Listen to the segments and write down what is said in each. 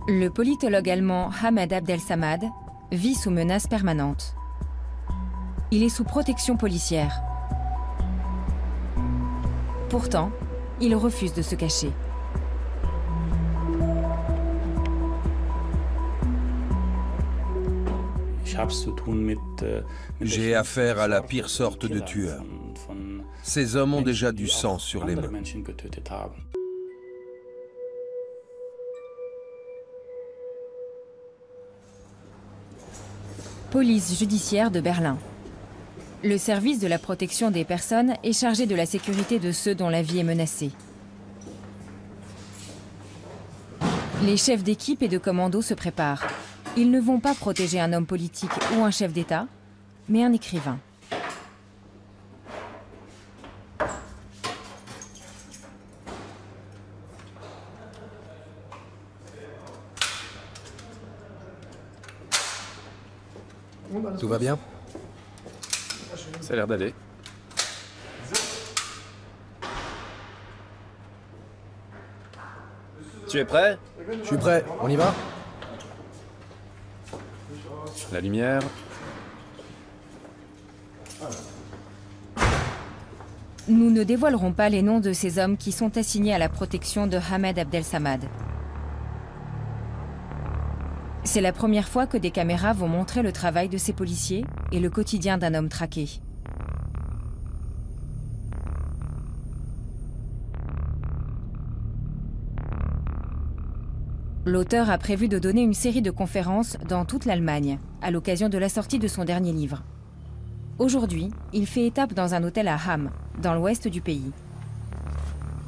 Le politologue allemand Hamed Abdel-Samad vit sous menace permanente. Il est sous protection policière. Pourtant, il refuse de se cacher. J'ai affaire à la pire sorte de tueurs. Ces hommes ont déjà du sang sur les mains. Police judiciaire de Berlin. Le service de la protection des personnes est chargé de la sécurité de ceux dont la vie est menacée. Les chefs d'équipe et de commando se préparent. Ils ne vont pas protéger un homme politique ou un chef d'État, mais un écrivain. Tout va bien? Ça a l'air d'aller. Tu es prêt? Je suis prêt, on y va? La lumière. Nous ne dévoilerons pas les noms de ces hommes qui sont assignés à la protection de Hamed Abdel-Samad. C'est la première fois que des caméras vont montrer le travail de ces policiers et le quotidien d'un homme traqué. L'auteur a prévu de donner une série de conférences dans toute l'Allemagne, à l'occasion de la sortie de son dernier livre. Aujourd'hui, il fait étape dans un hôtel à Hamm, dans l'ouest du pays.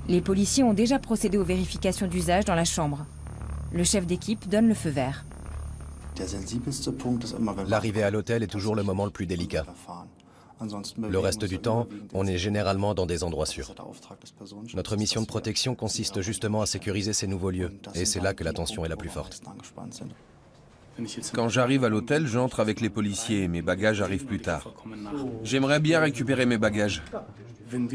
Les policiers ont déjà procédé aux vérifications d'usage dans la chambre. Le chef d'équipe donne le feu vert. L'arrivée à l'hôtel est toujours le moment le plus délicat. Le reste du temps, on est généralement dans des endroits sûrs. Notre mission de protection consiste justement à sécuriser ces nouveaux lieux, et c'est là que la tension est la plus forte. Quand j'arrive à l'hôtel, j'entre avec les policiers et mes bagages arrivent plus tard. J'aimerais bien récupérer mes bagages.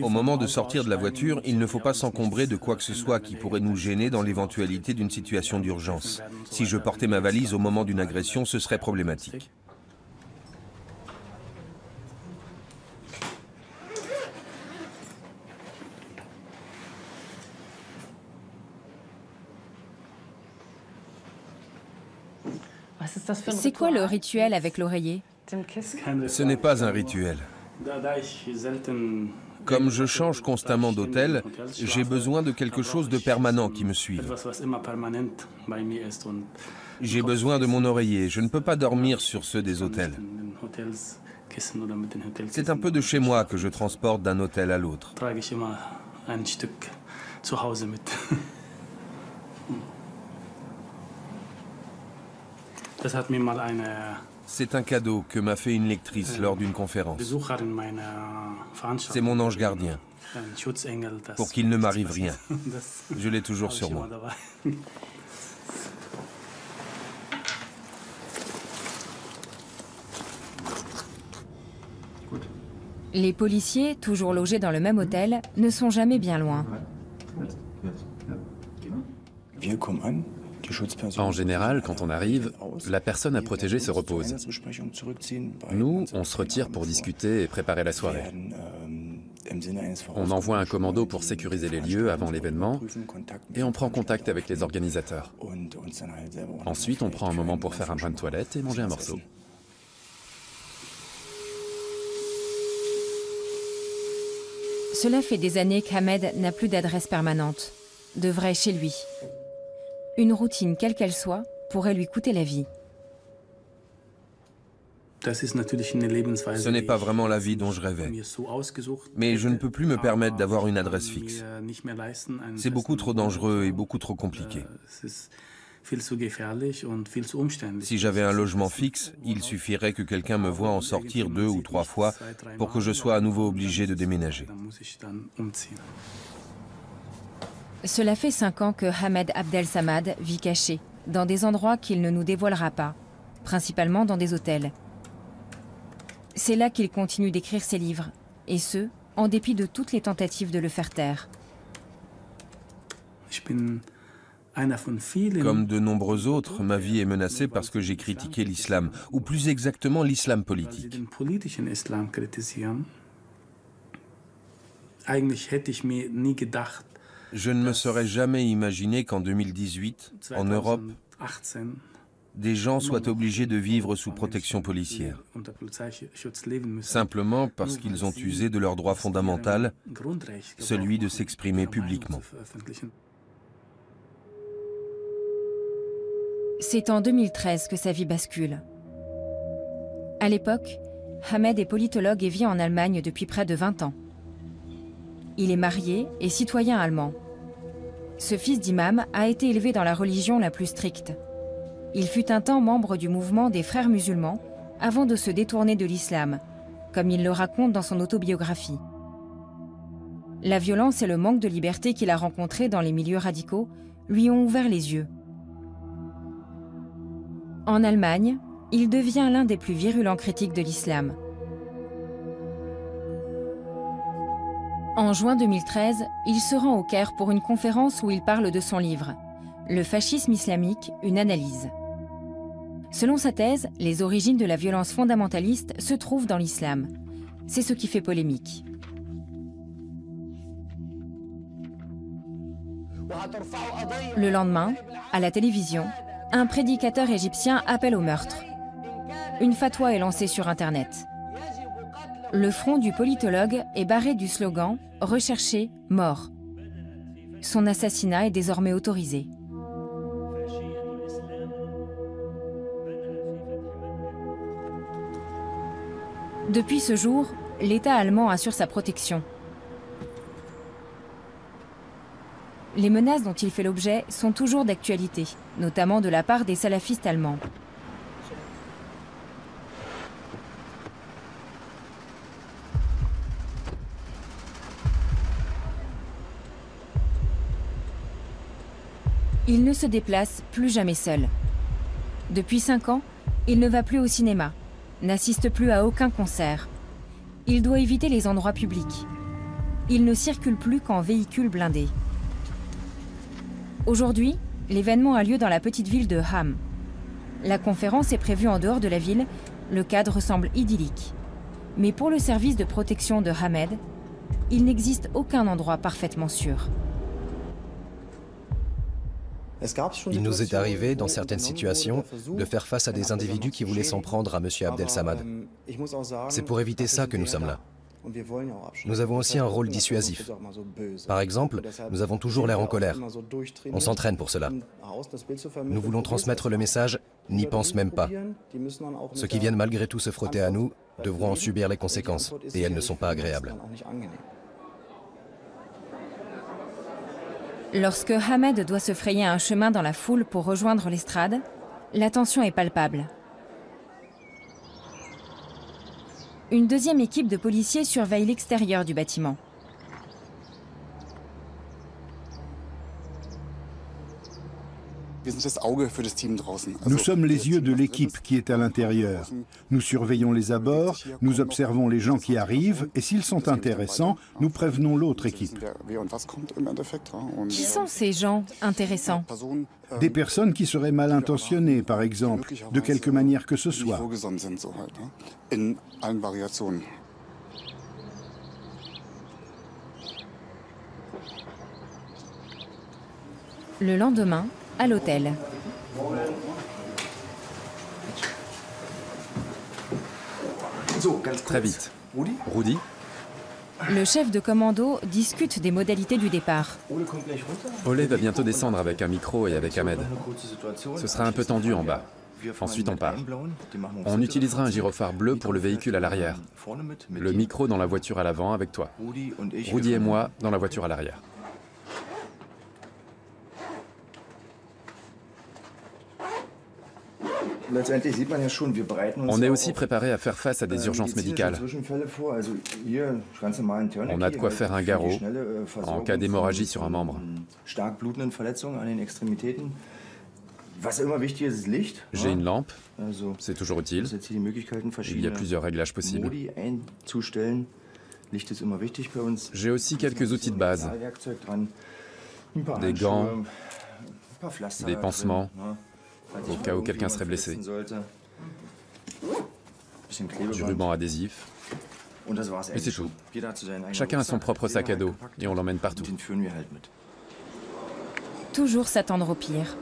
Au moment de sortir de la voiture, il ne faut pas s'encombrer de quoi que ce soit qui pourrait nous gêner dans l'éventualité d'une situation d'urgence. Si je portais ma valise au moment d'une agression, ce serait problématique. C'est quoi le rituel avec l'oreiller? Ce n'est pas un rituel. Comme je change constamment d'hôtel, j'ai besoin de quelque chose de permanent qui me suive. J'ai besoin de mon oreiller. Je ne peux pas dormir sur ceux des hôtels. C'est un peu de chez moi que je transporte d'un hôtel à l'autre. C'est un cadeau que m'a fait une lectrice lors d'une conférence. C'est mon ange gardien, pour qu'il ne m'arrive rien. Je l'ai toujours sur moi. Les policiers, toujours logés dans le même hôtel, ne sont jamais bien loin. En général, quand on arrive, la personne à protéger se repose. Nous, on se retire pour discuter et préparer la soirée. On envoie un commando pour sécuriser les lieux avant l'événement et on prend contact avec les organisateurs. Ensuite, on prend un moment pour faire un bain de toilette et manger un morceau. Cela fait des années qu'Hamed n'a plus d'adresse permanente, de vrai chez lui. Une routine, quelle qu'elle soit, pourrait lui coûter la vie. Ce n'est pas vraiment la vie dont je rêvais. Mais je ne peux plus me permettre d'avoir une adresse fixe. C'est beaucoup trop dangereux et beaucoup trop compliqué. Si j'avais un logement fixe, il suffirait que quelqu'un me voie en sortir 2 ou 3 fois pour que je sois à nouveau obligé de déménager. Cela fait 5 ans que Hamed Abdel-Samad vit caché, dans des endroits qu'il ne nous dévoilera pas, principalement dans des hôtels. C'est là qu'il continue d'écrire ses livres, et ce, en dépit de toutes les tentatives de le faire taire. Comme de nombreux autres, ma vie est menacée parce que j'ai critiqué l'islam, ou plus exactement l'islam politique. Je ne me serais jamais imaginé qu'en 2018, en Europe, des gens soient obligés de vivre sous protection policière, simplement parce qu'ils ont usé de leur droit fondamental, celui de s'exprimer publiquement. C'est en 2013 que sa vie bascule. À l'époque, Ahmed est politologue et vit en Allemagne depuis près de 20 ans. Il est marié et citoyen allemand. Ce fils d'imam a été élevé dans la religion la plus stricte. Il fut un temps membre du mouvement des Frères musulmans avant de se détourner de l'islam, comme il le raconte dans son autobiographie. La violence et le manque de liberté qu'il a rencontrés dans les milieux radicaux lui ont ouvert les yeux. En Allemagne, il devient l'un des plus virulents critiques de l'islam. En juin 2013, il se rend au Caire pour une conférence où il parle de son livre « Le fascisme islamique, une analyse ». Selon sa thèse, les origines de la violence fondamentaliste se trouvent dans l'islam. C'est ce qui fait polémique. Le lendemain, à la télévision, un prédicateur égyptien appelle au meurtre. Une fatwa est lancée sur Internet. Le front du politologue est barré du slogan « Recherché, mort ». Son assassinat est désormais autorisé. Depuis ce jour, l'État allemand assure sa protection. Les menaces dont il fait l'objet sont toujours d'actualité, notamment de la part des salafistes allemands. Il ne se déplace plus jamais seul. Depuis 5 ans, il ne va plus au cinéma, n'assiste plus à aucun concert. Il doit éviter les endroits publics. Il ne circule plus qu'en véhicule blindé. Aujourd'hui, l'événement a lieu dans la petite ville de Ham. La conférence est prévue en dehors de la ville, le cadre semble idyllique. Mais pour le service de protection de Ahmed, il n'existe aucun endroit parfaitement sûr. Il nous est arrivé, dans certaines situations, de faire face à des individus qui voulaient s'en prendre à M. Abdel Samad. C'est pour éviter ça que nous sommes là. Nous avons aussi un rôle dissuasif. Par exemple, nous avons toujours l'air en colère. On s'entraîne pour cela. Nous voulons transmettre le message « n'y pense même pas ». Ceux qui viennent malgré tout se frotter à nous devront en subir les conséquences, et elles ne sont pas agréables. Lorsque Ahmed doit se frayer un chemin dans la foule pour rejoindre l'estrade, la tension est palpable. Une deuxième équipe de policiers surveille l'extérieur du bâtiment. Nous sommes les yeux de l'équipe qui est à l'intérieur. Nous surveillons les abords, nous observons les gens qui arrivent et s'ils sont intéressants, nous prévenons l'autre équipe. Qui sont ces gens intéressants? Des personnes qui seraient mal intentionnées, par exemple, de quelque manière que ce soit. Le lendemain, à l'hôtel. Très vite. Rudi? Le chef de commando discute des modalités du départ. Ole va bientôt descendre avec un micro et avec Ahmed. Ce sera un peu tendu en bas. Ensuite, on part. On utilisera un gyrophare bleu pour le véhicule à l'arrière. Le micro dans la voiture à l'avant avec toi. Rudi et moi dans la voiture à l'arrière. On est aussi préparé à faire face à des urgences médicales. On a de quoi faire un garrot en cas d'hémorragie sur un membre. J'ai une lampe, c'est toujours utile. Il y a plusieurs réglages possibles. J'ai aussi quelques outils de base. Des gants, des pansements, au cas où quelqu'un serait blessé, du ruban adhésif, et c'est tout. Chacun a son propre sac à dos et on l'emmène partout. Toujours s'attendre au pire.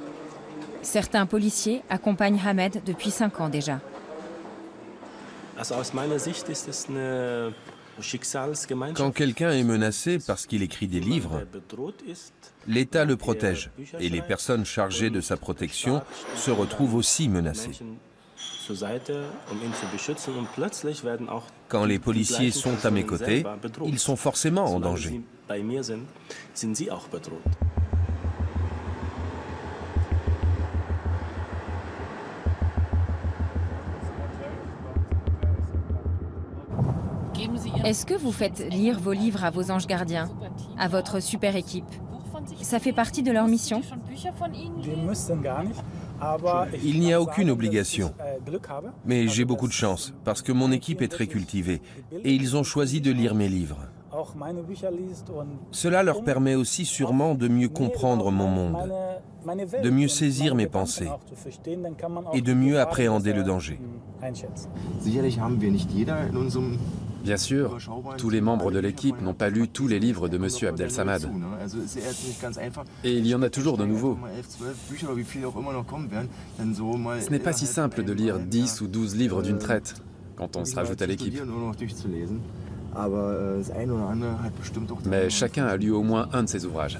Certains policiers accompagnent Hamed depuis 5 ans déjà. Quand quelqu'un est menacé parce qu'il écrit des livres, l'État le protège et les personnes chargées de sa protection se retrouvent aussi menacées. Quand les policiers sont à mes côtés, ils sont forcément en danger. Est-ce que vous faites lire vos livres à vos anges gardiens, à votre super équipe? Ça fait partie de leur mission? Il n'y a aucune obligation, mais j'ai beaucoup de chance parce que mon équipe est très cultivée et ils ont choisi de lire mes livres. Cela leur permet aussi sûrement de mieux comprendre mon monde, de mieux saisir mes pensées et de mieux appréhender le danger. Bien sûr, tous les membres de l'équipe n'ont pas lu tous les livres de M. Abdel Samad. Et il y en a toujours de nouveaux. Ce n'est pas si simple de lire 10 ou 12 livres d'une traite quand on se rajoute à l'équipe. Mais chacun a lu au moins un de ses ouvrages.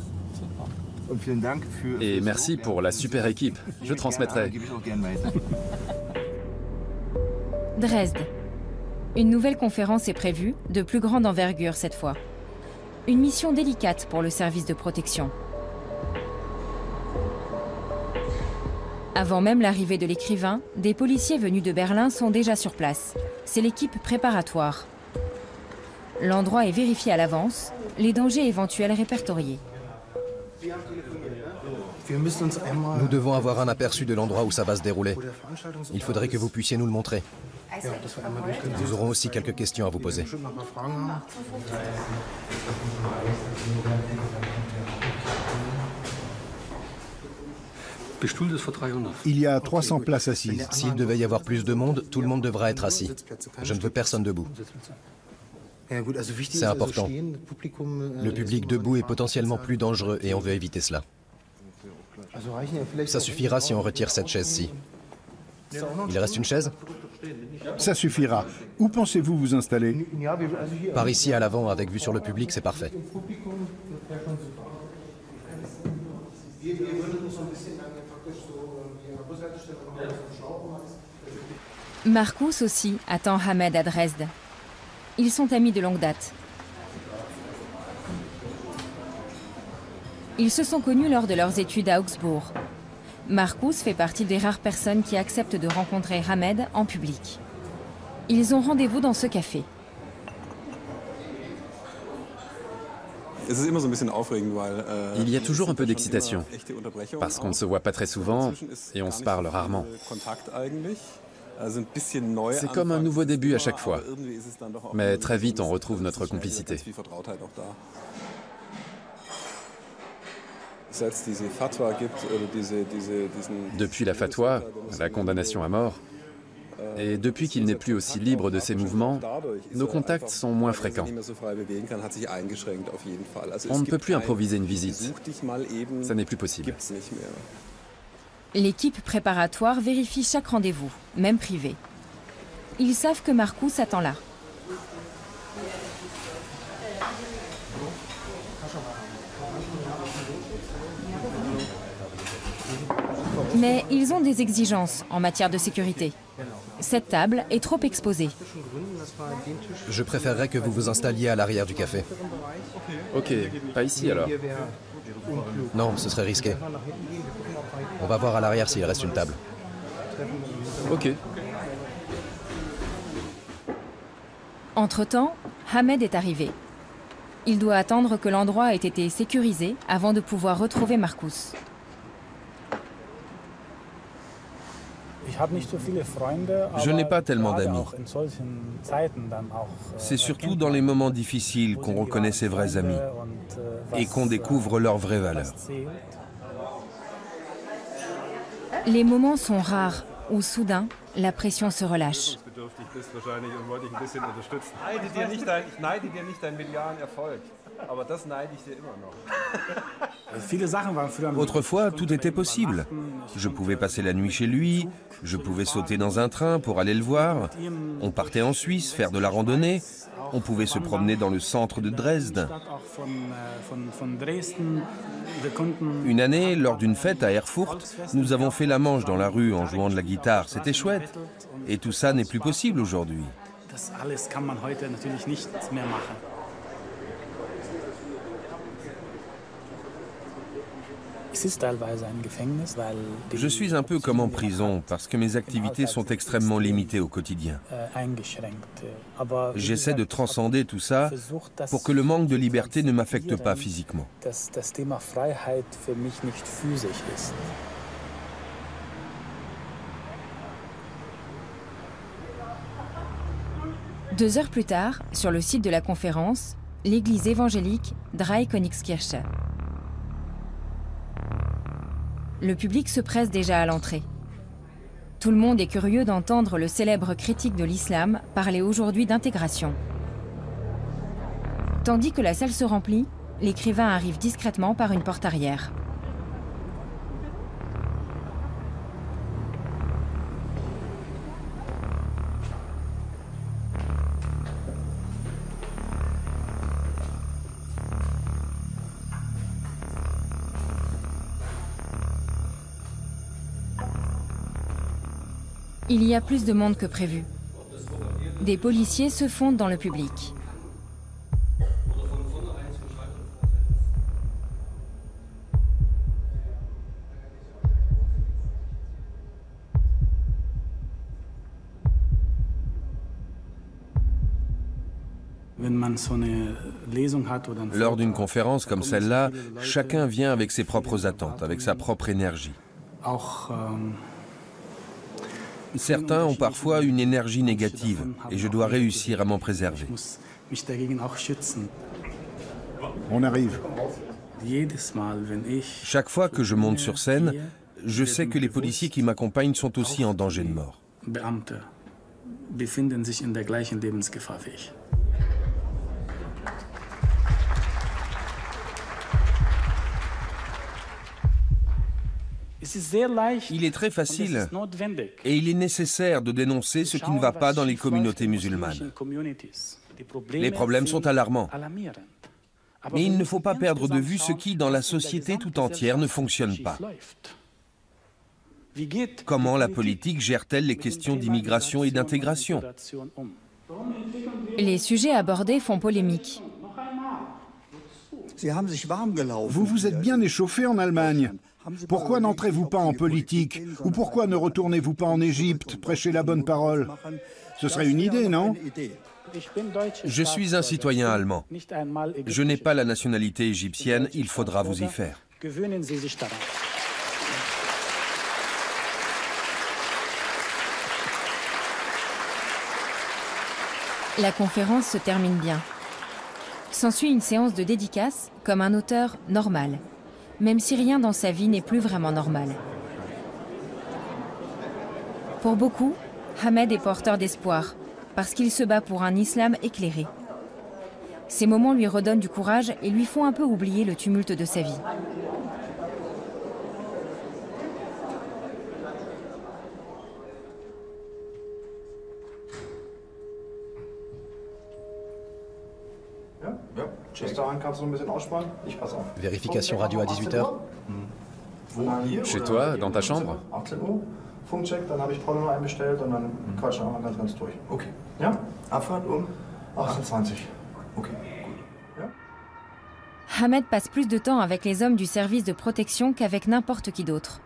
Et merci pour la super équipe. Je transmettrai. Dresde. Une nouvelle conférence est prévue, de plus grande envergure cette fois. Une mission délicate pour le service de protection. Avant même l'arrivée de l'écrivain, des policiers venus de Berlin sont déjà sur place. C'est l'équipe préparatoire. L'endroit est vérifié à l'avance, les dangers éventuels répertoriés. Nous devons avoir un aperçu de l'endroit où ça va se dérouler. Il faudrait que vous puissiez nous le montrer. Nous aurons aussi quelques questions à vous poser. Il y a 300 places assises. S'il devait y avoir plus de monde, tout le monde devra être assis. Je ne veux personne debout. C'est important. Le public debout est potentiellement plus dangereux et on veut éviter cela. Ça suffira si on retire cette chaise-ci. Il reste une chaise? Ça suffira. Où pensez-vous vous installer? Par ici à l'avant, avec vue sur le public, c'est parfait. Marcus aussi attend Hamed à Dresde. Ils sont amis de longue date. Ils se sont connus lors de leurs études à Augsbourg. Marcus fait partie des rares personnes qui acceptent de rencontrer Hamed en public. Ils ont rendez-vous dans ce café. Il y a toujours un peu d'excitation, parce qu'on ne se voit pas très souvent et on se parle rarement. C'est comme un nouveau début à chaque fois, mais très vite on retrouve notre complicité. Depuis la fatwa, la condamnation à mort, et depuis qu'il n'est plus aussi libre de ses mouvements, nos contacts sont moins fréquents. On ne peut plus improviser une visite. Ça n'est plus possible. L'équipe préparatoire vérifie chaque rendez-vous, même privé. Ils savent que Marcus attend là. Mais ils ont des exigences en matière de sécurité. Cette table est trop exposée. Je préférerais que vous vous installiez à l'arrière du café. Ok, pas ici alors. Non, ce serait risqué. On va voir à l'arrière s'il reste une table. Ok. Entre-temps, Hamed est arrivé. Il doit attendre que l'endroit ait été sécurisé avant de pouvoir retrouver Marcus. Je n'ai pas tellement d'amis. C'est surtout dans les moments difficiles qu'on reconnaît ses vrais amis et qu'on découvre leurs vraies valeurs. Les moments sont rares où soudain, la pression se relâche. Autrefois, tout était possible. Je pouvais passer la nuit chez lui, je pouvais sauter dans un train pour aller le voir. On partait en Suisse faire de la randonnée. On pouvait se promener dans le centre de Dresde. Une année, lors d'une fête à Erfurt, nous avons fait la manche dans la rue en jouant de la guitare. C'était chouette. Et tout ça n'est plus possible aujourd'hui. Je suis un peu comme en prison parce que mes activités sont extrêmement limitées au quotidien. J'essaie de transcender tout ça pour que le manque de liberté ne m'affecte pas physiquement. 2 heures plus tard, sur le site de la conférence, l'église évangélique Dreikönigskirche. Le public se presse déjà à l'entrée. Tout le monde est curieux d'entendre le célèbre critique de l'islam parler aujourd'hui d'intégration. Tandis que la salle se remplit, l'écrivain arrive discrètement par une porte arrière. Il y a plus de monde que prévu. Des policiers se fondent dans le public. Lors d'une conférence comme celle-là, chacun vient avec ses propres attentes, avec sa propre énergie. Certains ont parfois une énergie négative et je dois réussir à m'en préserver. On arrive. Chaque fois que je monte sur scène, je sais que les policiers qui m'accompagnent sont aussi en danger de mort. Il est très facile et il est nécessaire de dénoncer ce qui ne va pas dans les communautés musulmanes. Les problèmes sont alarmants. Mais il ne faut pas perdre de vue ce qui, dans la société tout entière, ne fonctionne pas. Comment la politique gère-t-elle les questions d'immigration et d'intégration? Les sujets abordés font polémique. Vous vous êtes bien échauffé en Allemagne. Pourquoi n'entrez-vous pas en politique? Ou pourquoi ne retournez-vous pas en Égypte, prêcher la bonne parole? Ce serait une idée, non? Je suis un citoyen allemand. Je n'ai pas la nationalité égyptienne, il faudra vous y faire. La conférence se termine bien. S'ensuit une séance de dédicace comme un auteur normal, même si rien dans sa vie n'est plus vraiment normal. Pour beaucoup, Hamed est porteur d'espoir, parce qu'il se bat pour un islam éclairé. Ces moments lui redonnent du courage et lui font un peu oublier le tumulte de sa vie. Vérification radio à 18h. Chez toi, dans ta chambre? Funkcheck, dann habe ich Paul noch einbestellt und dann quatschen wir mal ganz durch. Okay. Ja? Abfahrt 18:20. Okay, gut. Ja? Hamed passe plus de temps avec les hommes du service de protection qu'avec n'importe qui d'autre.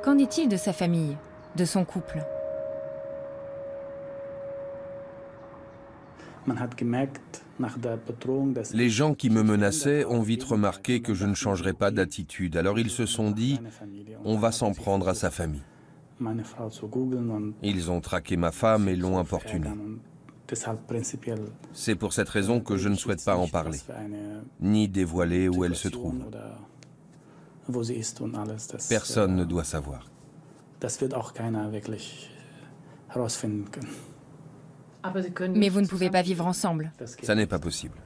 Qu'en est-il de sa famille, de son couple? Les gens qui me menaçaient ont vite remarqué que je ne changerais pas d'attitude. Alors ils se sont dit, on va s'en prendre à sa famille. Ils ont traqué ma femme et l'ont importunée. C'est pour cette raison que je ne souhaite pas en parler, ni dévoiler où elle se trouve. Personne ne doit savoir. Mais vous ne pouvez pas vivre ensemble. Ça n'est pas possible.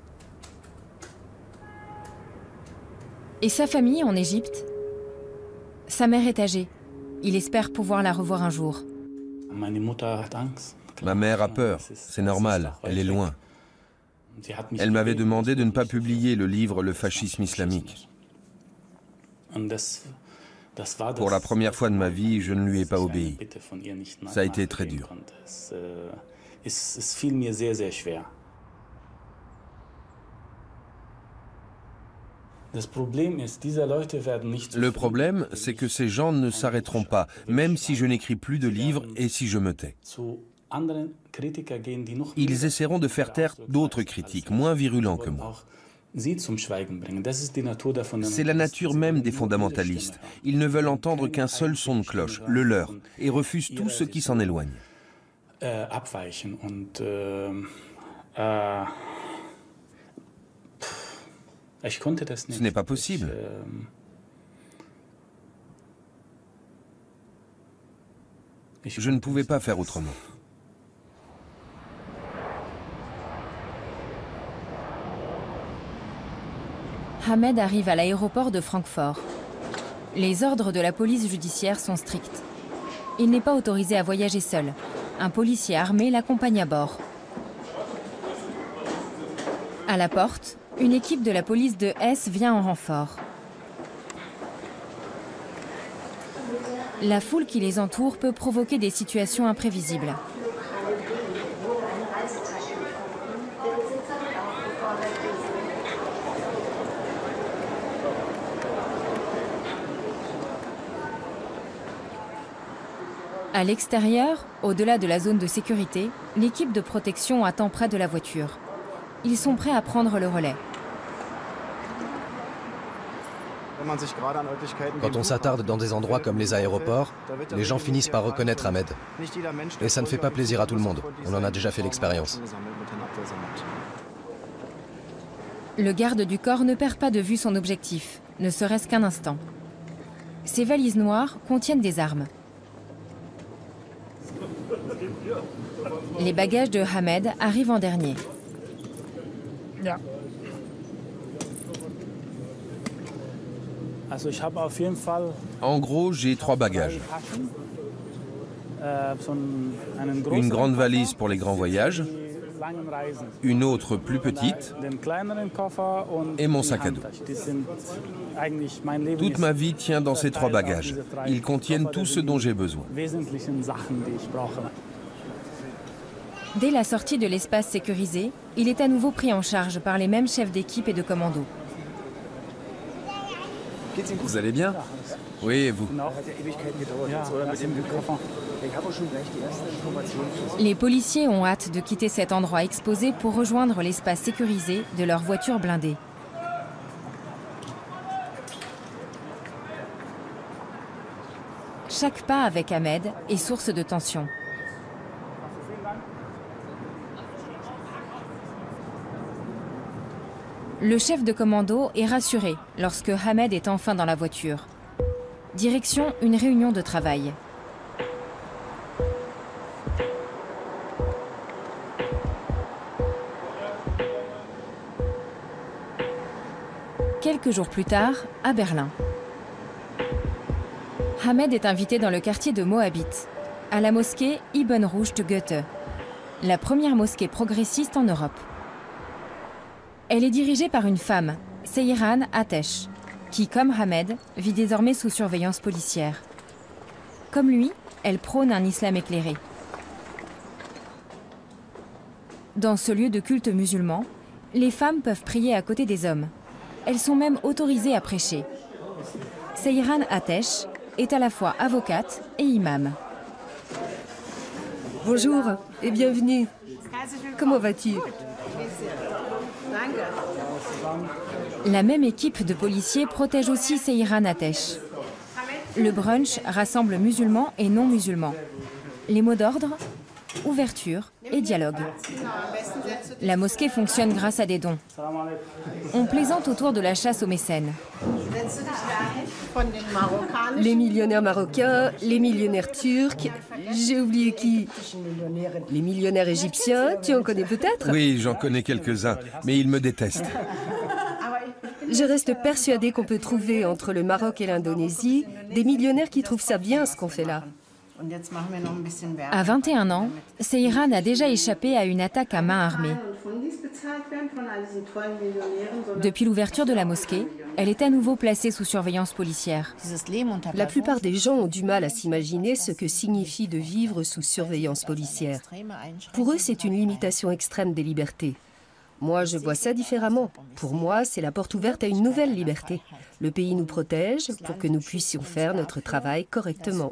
Et sa famille en Égypte? Sa mère est âgée. Il espère pouvoir la revoir un jour. Ma mère a peur, c'est normal, elle est loin. Elle m'avait demandé de ne pas publier le livre Le fascisme islamique. Pour la première fois de ma vie, je ne lui ai pas obéi. Ça a été très dur. Le problème, c'est que ces gens ne s'arrêteront pas, même si je n'écris plus de livres et si je me tais. Ils essaieront de faire taire d'autres critiques, moins virulents que moi. C'est la nature même des fondamentalistes. Ils ne veulent entendre qu'un seul son de cloche, le leur, et refusent tout ce qui s'en éloigne. Ce n'est pas possible. Je ne pouvais pas faire autrement. Ahmed arrive à l'aéroport de Francfort. Les ordres de la police judiciaire sont stricts. Il n'est pas autorisé à voyager seul. Un policier armé l'accompagne à bord. À la porte, une équipe de la police de Hesse vient en renfort. La foule qui les entoure peut provoquer des situations imprévisibles. À l'extérieur, au-delà de la zone de sécurité, l'équipe de protection attend près de la voiture. Ils sont prêts à prendre le relais. Quand on s'attarde dans des endroits comme les aéroports, les gens finissent par reconnaître Ahmed. Et ça ne fait pas plaisir à tout le monde. On en a déjà fait l'expérience. Le garde du corps ne perd pas de vue son objectif, ne serait-ce qu'un instant. Ces valises noires contiennent des armes. Les bagages de Ahmed arrivent en dernier. En gros, j'ai 3 bagages. Une grande valise pour les grands voyages, une autre plus petite et mon sac à dos. Toute ma vie tient dans ces 3 bagages. Ils contiennent tout ce dont j'ai besoin. Dès la sortie de l'espace sécurisé, il est à nouveau pris en charge par les mêmes chefs d'équipe et de commando. Vous allez bien? Oui, et vous? Les policiers ont hâte de quitter cet endroit exposé pour rejoindre l'espace sécurisé de leur voiture blindée. Chaque pas avec Ahmed est source de tension. Le chef de commando est rassuré lorsque Ahmed est enfin dans la voiture. Direction une réunion de travail. Quelques jours plus tard, à Berlin. Ahmed est invité dans le quartier de Moabit, à la mosquée Ibn Rushd Goethe, la première mosquée progressiste en Europe. Elle est dirigée par une femme, Seyran Atesh, qui, comme Ahmed, vit désormais sous surveillance policière. Comme lui, elle prône un islam éclairé. Dans ce lieu de culte musulman, les femmes peuvent prier à côté des hommes. Elles sont même autorisées à prêcher. Seyran Atesh est à la fois avocate et imam. Bonjour et bienvenue. Comment vas-tu? La même équipe de policiers protège aussi Seyran Atesh. Le brunch rassemble musulmans et non-musulmans. Les mots d'ordre, ouverture et dialogue. La mosquée fonctionne grâce à des dons. On plaisante autour de la chasse aux mécènes. Les millionnaires marocains, les millionnaires turcs, j'ai oublié qui? Les millionnaires égyptiens, tu en connais peut-être? Oui, j'en connais quelques-uns, mais ils me détestent. Je reste persuadée qu'on peut trouver entre le Maroc et l'Indonésie des millionnaires qui trouvent ça bien ce qu'on fait là. À 21 ans, Seyran a déjà échappé à une attaque à main armée. Depuis l'ouverture de la mosquée, elle est à nouveau placée sous surveillance policière. La plupart des gens ont du mal à s'imaginer ce que signifie de vivre sous surveillance policière. Pour eux, c'est une limitation extrême des libertés. Moi, je vois ça différemment. Pour moi, c'est la porte ouverte à une nouvelle liberté. Le pays nous protège pour que nous puissions faire notre travail correctement.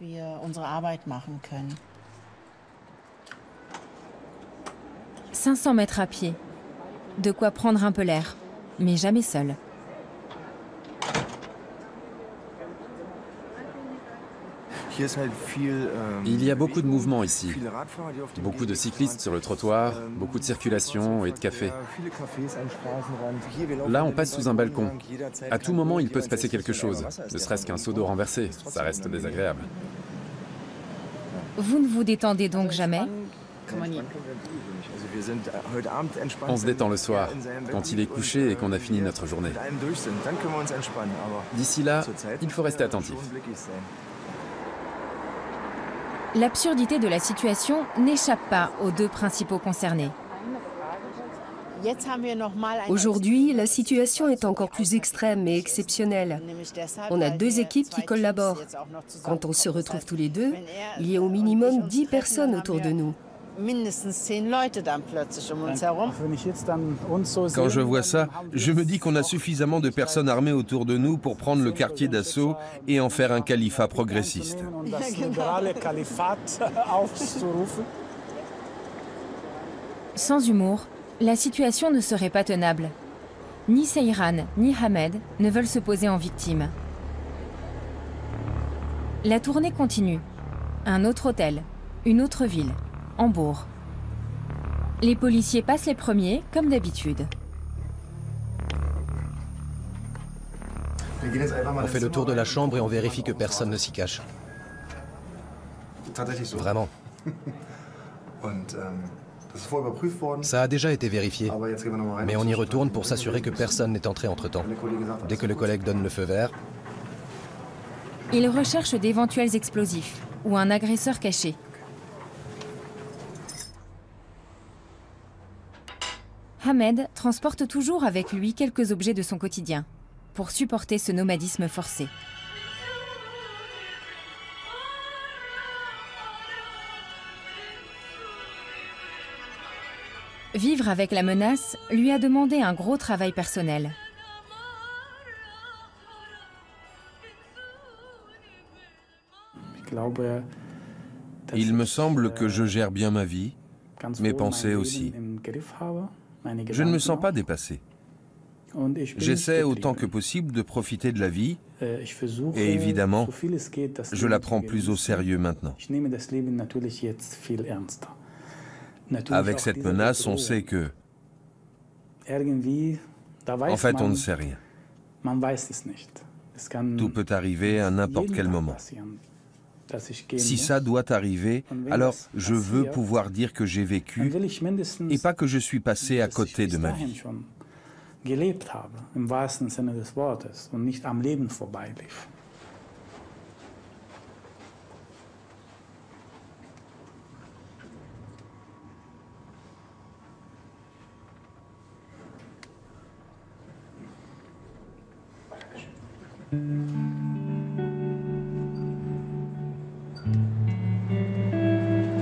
500 mètres à pied. De quoi prendre un peu l'air, mais jamais seul. Il y a beaucoup de mouvements ici. Beaucoup de cyclistes sur le trottoir, beaucoup de circulation et de cafés. Là, on passe sous un balcon. À tout moment, il peut se passer quelque chose, ne serait-ce qu'un seau d'eau renversé. Ça reste désagréable. Vous ne vous détendez donc jamais? On se détend le soir, quand il est couché et qu'on a fini notre journée. D'ici là, il faut rester attentif. L'absurdité de la situation n'échappe pas aux deux principaux concernés. Aujourd'hui, la situation est encore plus extrême et exceptionnelle. On a deux équipes qui collaborent. Quand on se retrouve tous les deux, il y a au minimum 10 personnes autour de nous. Quand je vois ça, je me dis qu'on a suffisamment de personnes armées autour de nous pour prendre le quartier d'assaut et en faire un califat progressiste. Sans humour, la situation ne serait pas tenable. Ni Seyran ni Hamed ne veulent se poser en victime. La tournée continue. Un autre hôtel, une autre ville, Hambourg. Les policiers passent les premiers, comme d'habitude. On fait le tour de la chambre et on vérifie que personne ne s'y cache. Vraiment. Ça a déjà été vérifié, mais on y retourne pour s'assurer que personne n'est entré entre-temps. Dès que le collègue donne le feu vert, Ils recherchent d'éventuels explosifs ou un agresseur caché. Hamed transporte toujours avec lui quelques objets de son quotidien pour supporter ce nomadisme forcé. Vivre avec la menace lui a demandé un gros travail personnel. Il me semble que je gère bien ma vie, mes pensées aussi. Je ne me sens pas dépassé. J'essaie autant que possible de profiter de la vie et évidemment, je la prends plus au sérieux maintenant. Avec cette menace, on sait que... En fait, on ne sait rien. Tout peut arriver à n'importe quel moment. Si ça doit arriver, alors je veux pouvoir dire que j'ai vécu et pas que je suis passé à côté de ma vie.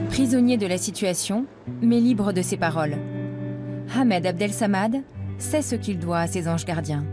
Prisonnier de la situation, mais libre de ses paroles, Hamed Abdel Samad sait ce qu'il doit à ses anges gardiens.